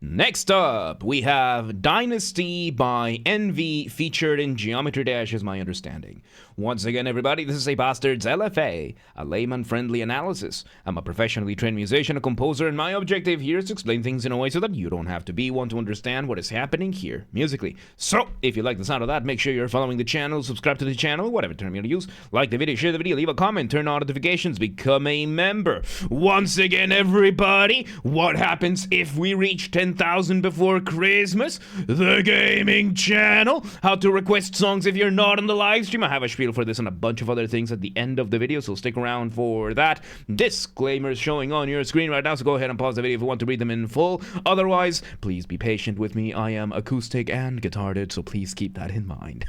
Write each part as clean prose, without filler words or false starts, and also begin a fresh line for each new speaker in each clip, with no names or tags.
Next up, we have Dynasty by EnV, featured in Geometry Dash, is my understanding. Once again, everybody, this is a Basterd's LFA, a layman-friendly analysis. I'm a professionally trained musician, a composer, and my objective here is to explain things in a way so that you don't have to be one to understand what is happening here, musically. So, if you like the sound of that, make sure you're following the channel, subscribe to the channel, whatever term you're gonna use, like the video, share the video, leave a comment, turn on notifications, become a member. Once again, everybody, what happens if we reach 10,000 before Christmas? The gaming channel. How to request songs if you're not on the live stream. I have a spiel for this and a bunch of other things at the end of the video, so stick around for that. Disclaimers showing on your screen right now, so go ahead and pause the video if you want to read them in full. Otherwise, please be patient with me. I am acoustic and guitared, so please keep that in mind.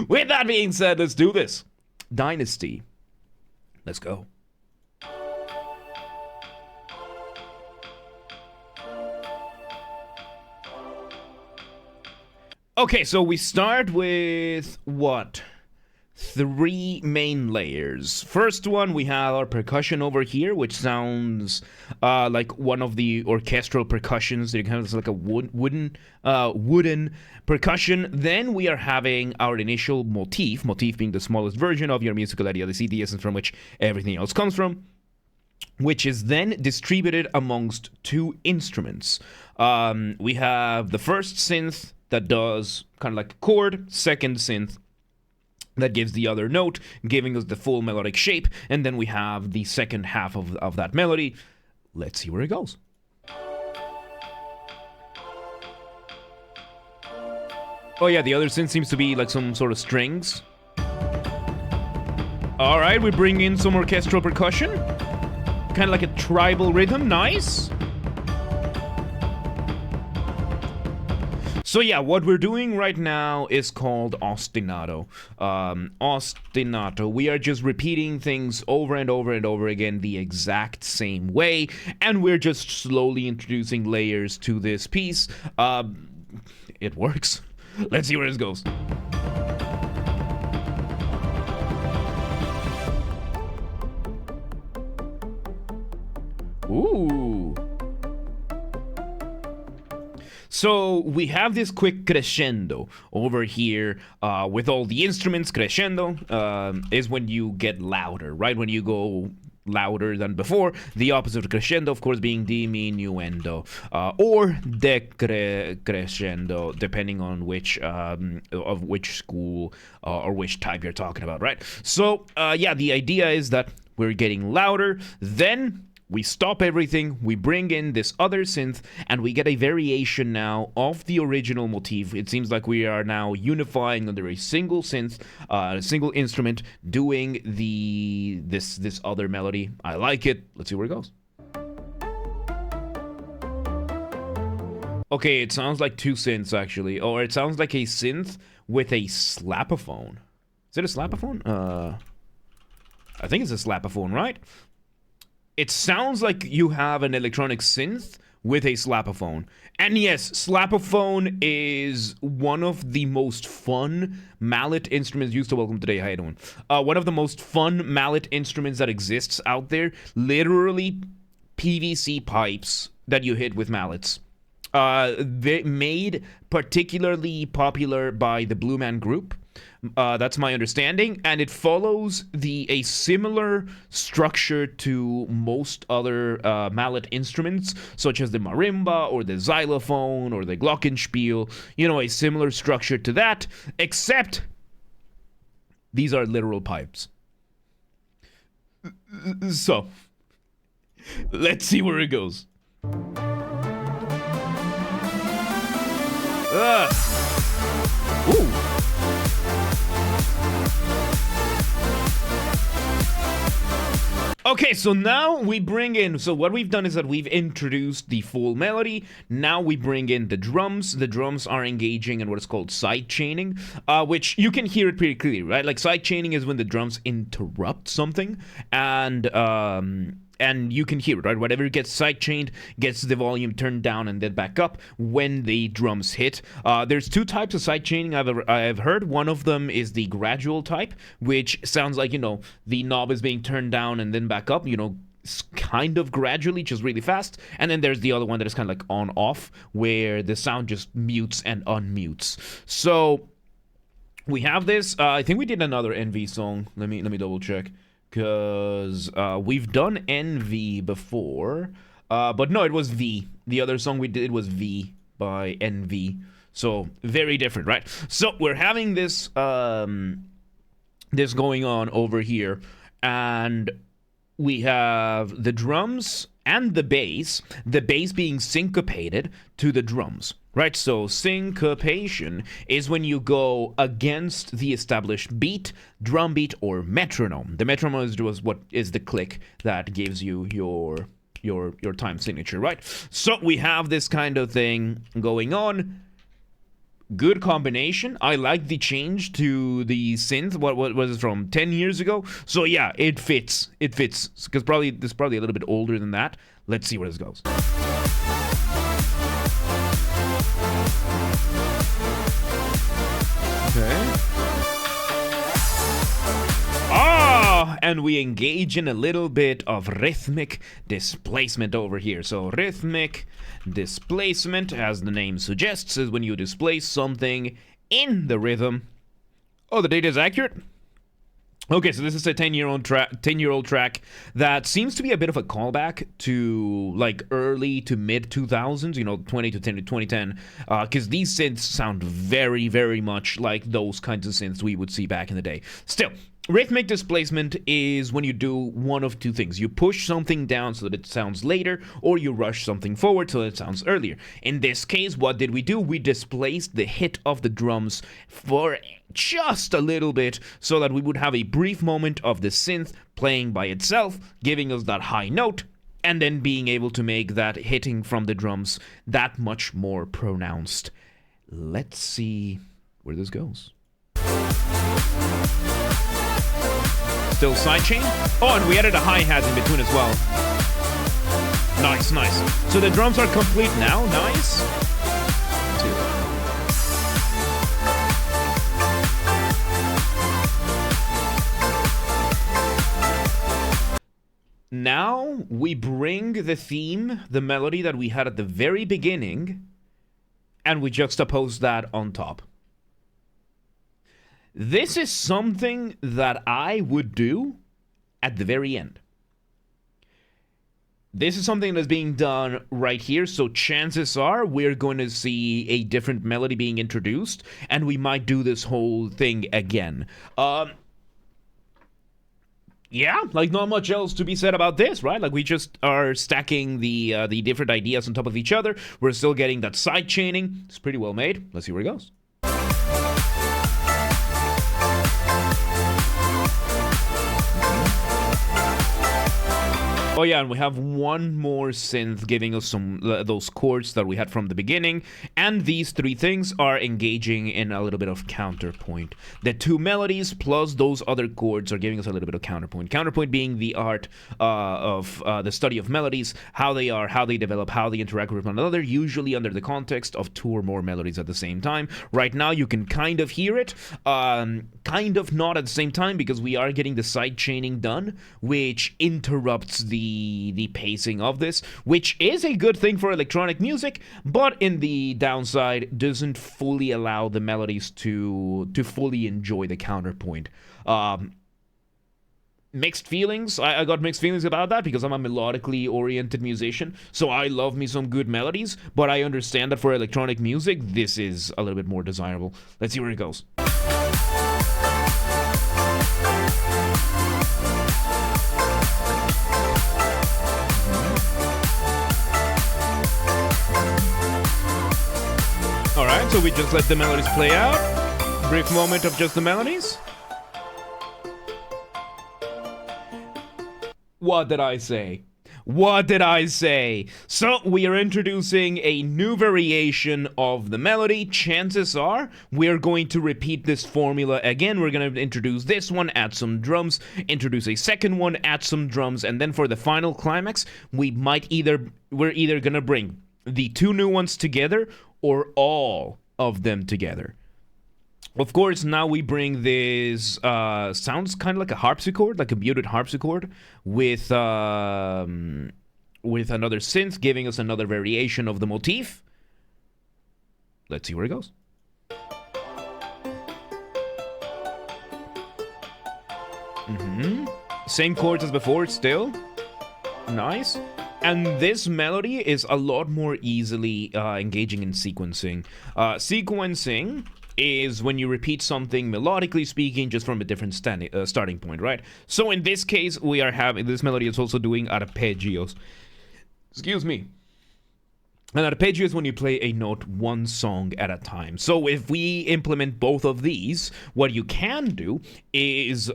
With that being said, let's do this. Dynasty. Let's go. Okay, so we start with what? 3 main layers. First one, we have our percussion over here, which sounds like one of the orchestral percussions. It kind of like a wooden percussion. Then we are having our initial motif being the smallest version of your musical idea, the essence from which everything else comes from, which is then distributed amongst 2 instruments. We have the first synth that does kind of like a chord, second synth that gives the other note, giving us the full melodic shape, and then we have the second half of that melody. Let's see where it goes. Oh yeah, the other synth seems to be like some sort of strings. Alright, we bring in some orchestral percussion. Kind of like a tribal rhythm, nice. So yeah, what we're doing right now is called ostinato. Ostinato. We are just repeating things over and over and over again the exact same way, and we're just slowly introducing layers to this piece. It works. Let's see where this goes. Ooh. So we have this quick crescendo over here with all the instruments. Crescendo is when you get louder, right? When you go louder than before. The opposite of crescendo, of course, being diminuendo or decrescendo, depending on which of which school or which type you're talking about, right? So yeah, the idea is that we're getting louder, then we stop everything, we bring in this other synth, and we get a variation now of the original motif. It seems like we are now unifying under a single synth, a single instrument, doing this other melody. I like it. Let's see where it goes. Okay, it sounds like 2 synths, actually. Or it sounds like a synth with a slapophone. Is it a slapophone? I think it's a slapophone, right? It sounds like you have an electronic synth with a slapophone. And yes, slapophone is one of the most fun mallet instruments used to welcome today. How you doing? One of the most fun mallet instruments that exists out there. Literally PVC pipes that you hit with mallets. They made particularly popular by the Blue Man Group. That's my understanding, and it follows a similar structure to most other mallet instruments, such as the marimba or the xylophone or the glockenspiel. You know, a similar structure to that, except these are literal pipes. So, let's see where it goes. Ooh. Okay, so now we bring in, so what we've done is that we've introduced the full melody. Now we bring in the drums. The drums are engaging in what is called side chaining, which you can hear it pretty clearly, right? Like side chaining is when the drums interrupt something, and you can hear it, right? Whatever gets sidechained gets the volume turned down and then back up when the drums hit. There's 2 types of sidechaining I've heard. One of them is the gradual type, which sounds like, you know, the knob is being turned down and then back up, you know, kind of gradually, just really fast. And then there's the other one that is kind of like on-off, where the sound just mutes and unmutes. So we have this. I think we did another EnV song. Let me double check, because we've done EnV before. But no, it was V. The other song we did was V by EnV. So very different, right? So we're having this this going on over here, and we have the drums and the bass being syncopated to the drums, right? So syncopation is when you go against the established beat, drum beat, or metronome. The metronome is what is the click that gives you your time signature, right? So we have this kind of thing going on. Good combination. I like the change to the synth. What was it from 10 years ago? So yeah, it fits. It fits, because this is probably a little bit older than that. Let's see where this goes. Okay. And we engage in a little bit of rhythmic displacement over here. So rhythmic displacement, as the name suggests, is when you displace something in the rhythm. Oh, the data is accurate? Okay, so this is a 10-year-old track that seems to be a bit of a callback to like early to mid 2000s, 2010, because these synths sound very, very much like those kinds of synths we would see back in the day. Still, rhythmic displacement is when you do one of two things. You push something down so that it sounds later, or you rush something forward so that it sounds earlier. In this case, what did we do? We displaced the hit of the drums for just a little bit so that we would have a brief moment of the synth playing by itself, giving us that high note, and then being able to make that hitting from the drums that much more pronounced. Let's see where this goes. Still sidechain. Oh, and we added a hi-hat in between as well. Nice, nice. So the drums are complete now. Nice. Let's hear it. Now we bring the theme, the melody that we had at the very beginning, and we juxtapose that on top. This is something that I would do at the very end. This is something that's being done right here, so chances are we're going to see a different melody being introduced, and we might do this whole thing again. Yeah, like not much else to be said about this, right? Like we just are stacking the different ideas on top of each other. We're still getting that side chaining. It's pretty well made. Let's see where it goes. Oh yeah, and we have one more synth giving us some those chords that we had from the beginning, and these three things are engaging in a little bit of counterpoint. The two melodies plus those other chords are giving us a little bit of counterpoint. Counterpoint being the art of the study of melodies, how they are, how they develop, how they interact with one another, usually under the context of two or more melodies at the same time. Right now you can kind of hear it, kind of not at the same time, because we are getting the side chaining done, which interrupts the pacing of this, which is a good thing for electronic music, but in the downside doesn't fully allow the melodies to fully enjoy the counterpoint. Mixed feelings. I got mixed feelings about that because I'm a melodically oriented musician, so I love me some good melodies, but I understand that for electronic music this is a little bit more desirable. Let's see where it goes. Alright, so we just let the melodies play out. Brief moment of just the melodies. What did I say? What did I say? So we are introducing a new variation of the melody. Chances are we're going to repeat this formula again. We're going to introduce this one, add some drums, introduce a second one, add some drums, and then for the final climax, we're either going to bring the two new ones together or all of them together. Of course, now we bring this, sounds kind of like a harpsichord, like a muted harpsichord, with another synth, giving us another variation of the motif. Let's see where it goes. Same chords as before, still. Nice. And this melody is a lot more easily engaging in sequencing. Sequencing is when you repeat something melodically speaking just from a different starting point, right? So in this case, we are having, this melody is also doing arpeggios. Excuse me. And arpeggio is when you play a note one song at a time. So if we implement both of these, what you can do is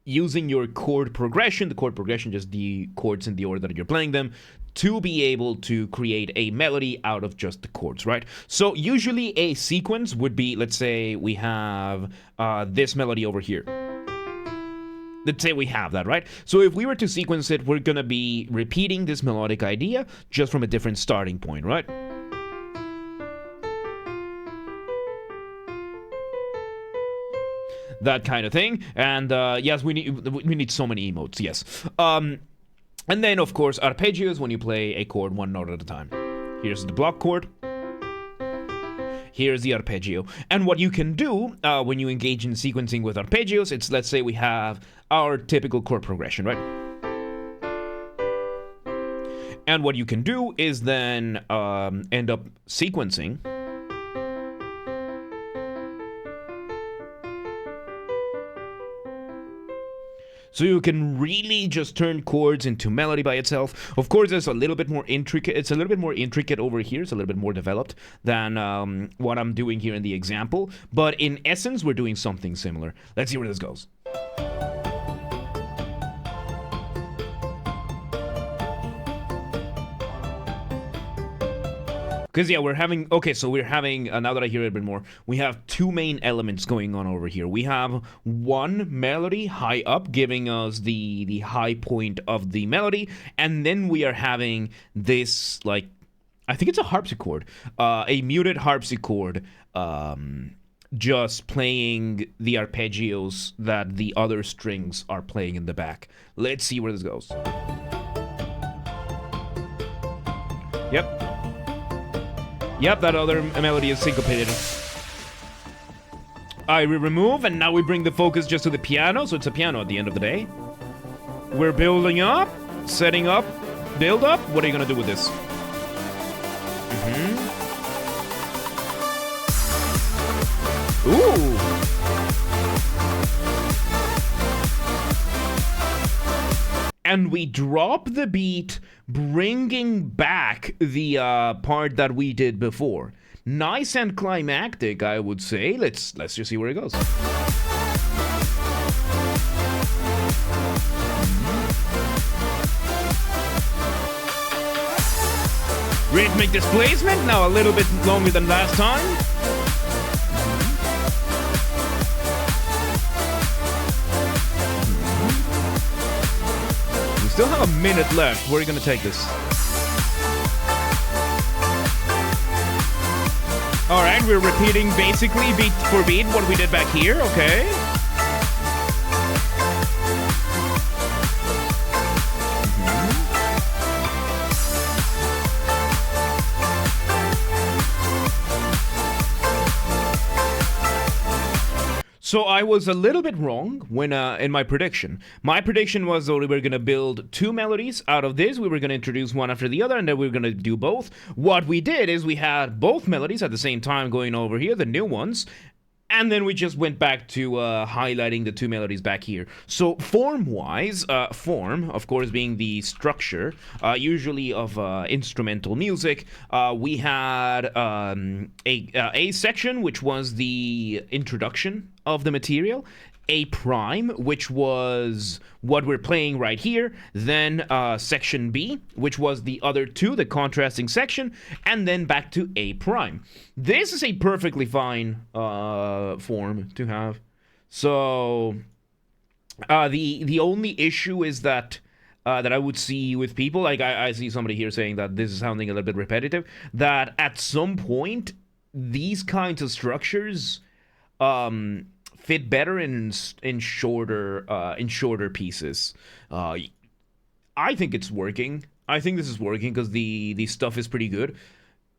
using your chord progression, the chord progression, just the chords in the order that you're playing them, to be able to create a melody out of just the chords, right? So usually a sequence would be, let's say we have this melody over here. Let's say we have that, right? So if we were to sequence it, we're gonna be repeating this melodic idea just from a different starting point, right? That kind of thing. And yes, we need so many emotes, yes. And then, of course, arpeggios when you play a chord one note at a time. Here's the block chord. Here's the arpeggio. And what you can do when you engage in sequencing with arpeggios, it's, let's say we have our typical chord progression, right? And what you can do is then end up sequencing. So you can really just turn chords into melody by itself. Of course, it's a little bit more intricate. It's a little bit more intricate over here. It's a little bit more developed than what I'm doing here in the example. But in essence, we're doing something similar. Let's see where this goes. Because, yeah, we're having, okay, so we're having, now that I hear it a bit more, we have two main elements going on over here. We have one melody high up, giving us the high point of the melody, and then we are having this, like, I think it's a harpsichord, a muted harpsichord, just playing the arpeggios that the other strings are playing in the back. Let's see where this goes. Yep. Yep, that other melody is syncopated. We remove, and now we bring the focus just to the piano, so it's a piano at the end of the day. We're building up, setting up, build up. What are you gonna do with this? Ooh. And we drop the beat, bringing back the part that we did before. Nice and climactic, I would say. Let's just see where it goes. Rhythmic displacement, now a little bit longer than last time. Still have a minute left. Where are you going to take this? Alright, we're repeating basically beat for beat what we did back here, okay. So I was a little bit wrong when in my prediction. My prediction was that we were going to build two melodies out of this. We were going to introduce one after the other, and then we were going to do both. What we did is we had both melodies at the same time going over here, the new ones, and then we just went back to highlighting the two melodies back here. So form-wise, form, of course, being the structure, usually of instrumental music, we had a section, which was the introduction of the material, A prime, which was what we're playing right here, then section B, which was the other two, the contrasting section, and then back to A prime. This is a perfectly fine form to have. So the only issue is that that I would see with people, like I see somebody here saying that this is sounding a little bit repetitive, that at some point these kinds of structures fit better in shorter pieces. I think it's working. I think this is working because the stuff is pretty good.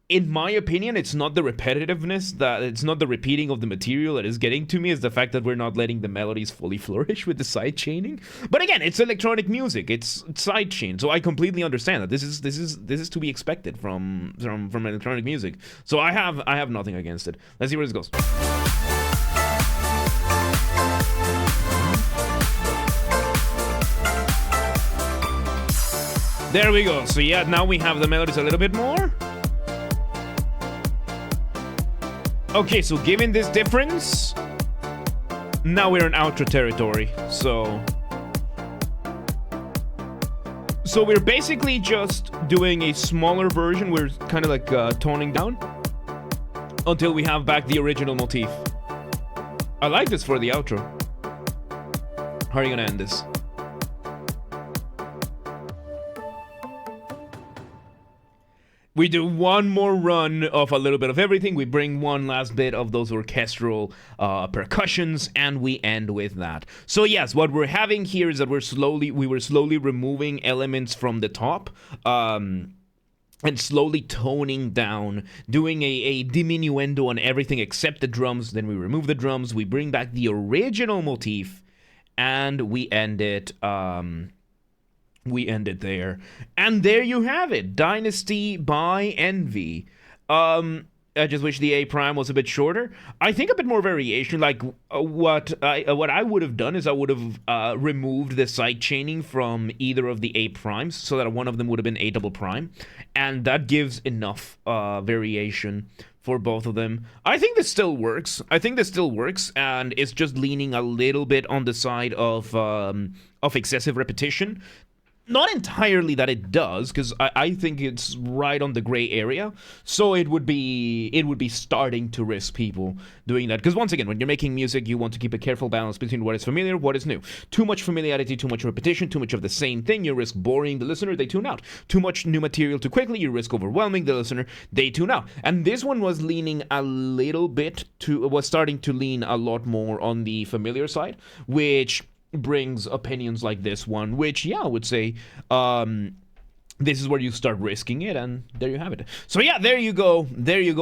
In my opinion, it's not the repetitiveness, that it's not the repeating of the material that is getting to me. It's the fact that we're not letting the melodies fully flourish with the side chaining. But again, it's electronic music. It's side chain, so I completely understand that this is to be expected from electronic music. So I have nothing against it. Let's see where this goes. There we go. So yeah, now we have the melodies a little bit more. Okay, so given this difference, now we're in outro territory. So we're basically just doing a smaller version. We're kind of like toning down until we have back the original motif. I like this for the outro. How are you gonna end this? We do one more run of a little bit of everything. We bring one last bit of those orchestral percussions, and we end with that. So yes, what we're having here is that we were slowly removing elements from the top, and slowly toning down, doing a diminuendo on everything except the drums. Then we remove the drums, we bring back the original motif, and we end it. We end it there. And there you have it. Dynasty by EnV. I just wish the A prime was a bit shorter. I think a bit more variation. Like what I would have done is I would have removed the side chaining from either of the A primes so that one of them would have been A double prime, and that gives enough variation for both of them. I think this still works. And it's just leaning a little bit on the side of excessive repetition. Not entirely that it does, because I think it's right on the gray area. So it would be starting to risk people doing that. Because once again, when you're making music, you want to keep a careful balance between what is familiar, what is new. Too much familiarity, too much repetition, too much of the same thing, you risk boring the listener, they tune out. Too much new material too quickly, you risk overwhelming the listener, they tune out. And this one was leaning a little bit was starting to lean a lot more on the familiar side, which brings opinions like this one, which, yeah, I would say, this is where you start risking it, and there you have it. So yeah, there you go.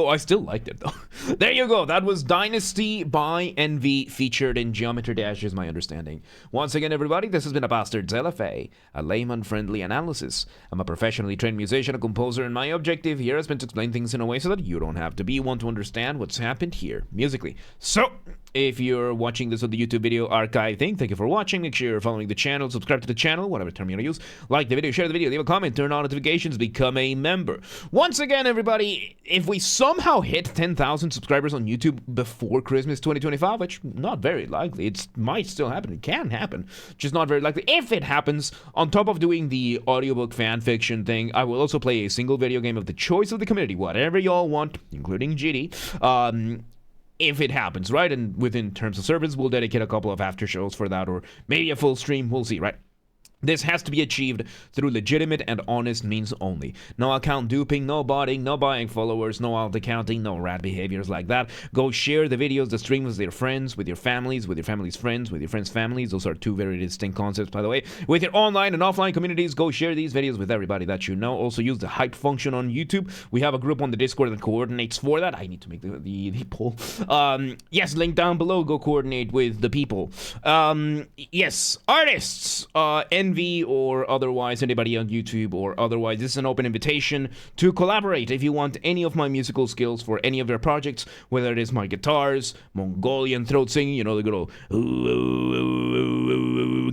I still liked it, though. There you go. That was Dynasty by EnV, featured in Geometry Dash, is my understanding. Once again, everybody, this has been a Basterd's LFA, a layman-friendly analysis. I'm a professionally trained musician, a composer, and my objective here has been to explain things in a way so that you don't have to be one to understand what's happened here, musically. So, if you're watching this on the YouTube video archive thing, thank you for watching. Make sure you're following the channel, subscribe to the channel, whatever term you want to use. Like the video, share the video, leave a comment, turn on notifications, become a member. Once again, everybody, if we somehow hit 10,000 subscribers on YouTube before Christmas 2025, which not very likely, it might still happen, it can happen, just not very likely. If it happens, on top of doing the audiobook fan fiction thing, I will also play a single video game of the choice of the community, whatever y'all want, including GD. If it happens, right? And within terms of service, we'll dedicate a couple of after shows for that, or maybe a full stream, we'll see, right? This has to be achieved through legitimate and honest means only. No account duping, no botting, no buying followers, no alt accounting, no rat behaviors like that. Go share the videos, the streams with your friends, with your families, with your family's friends, with your friends' families. Those are two very distinct concepts, by the way. With your online and offline communities, go share these videos with everybody that you know. Also use the hype function on YouTube. We have a group on the Discord that coordinates for that. I need to make the poll. Yes, link down below. Go coordinate with the people. Yes, artists, EnV or otherwise, anybody on YouTube or otherwise, this is an open invitation to collaborate. If you want any of my musical skills for any of their projects, whether it is my guitars, Mongolian throat singing, you know, the good old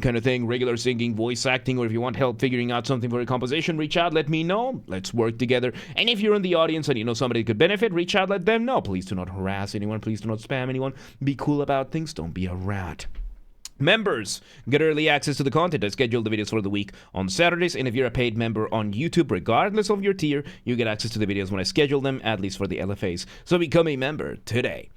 kind of thing, regular singing, voice acting, or if you want help figuring out something for a composition, reach out, let me know. Let's work together. And if you're in the audience and you know somebody could benefit, reach out, let them know. Please do not harass anyone. Please do not spam anyone. Be cool about things. Don't be a rat. Members get early access to the content. I schedule the videos for the week on Saturdays, and if you're a paid member on YouTube, regardless of your tier, you get access to the videos when I schedule them, at least for the LFAs. So become a member today.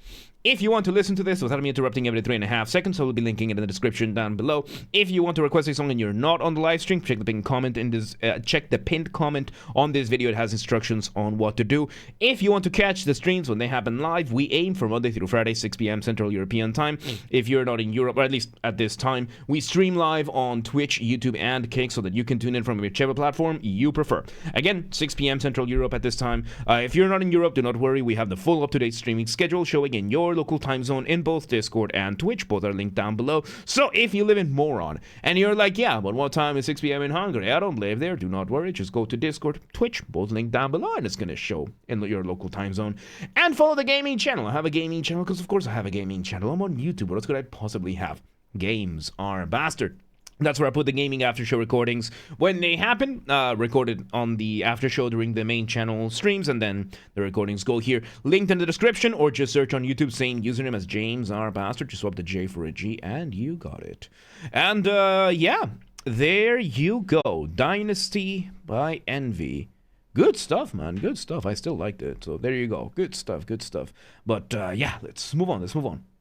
If you want to listen to this without me interrupting every 3.5 seconds, I will be linking it in the description down below. If you want to request a song and you're not on the live stream, check the pinned comment on this video. It has instructions on what to do. If you want to catch the streams when they happen live, we aim for Monday through Friday, 6 p.m. Central European Time. If you're not in Europe, or at least at this time, we stream live on Twitch, YouTube, and Kick so that you can tune in from whichever platform you prefer. Again, 6 p.m. Central Europe at this time. If you're not in Europe, do not worry. We have the full up-to-date streaming schedule showing in your local time zone in both Discord and Twitch. Both are linked down below. So if you live in Moron and you're like, yeah, but what time is 6 p.m. in Hungary? I don't live there. Do not worry. Just go to Discord, Twitch, both linked down below, and it's going to show in your local time zone. And follow the gaming channel. I have a gaming channel because, of course, I have a gaming channel. I'm on YouTube. What else could I possibly have? Games are Basterd. That's where I put the gaming after show recordings when they happen, recorded on the after show during the main channel streams, and then the recordings go here, linked in the description, or just search on YouTube, same username as James R. Basterd, just swap the J for a G, and you got it. And, yeah, there you go. Dynasty by EnV. Good stuff, man. Good stuff. I still liked it. So there you go. Good stuff. Good stuff. But, yeah, let's move on.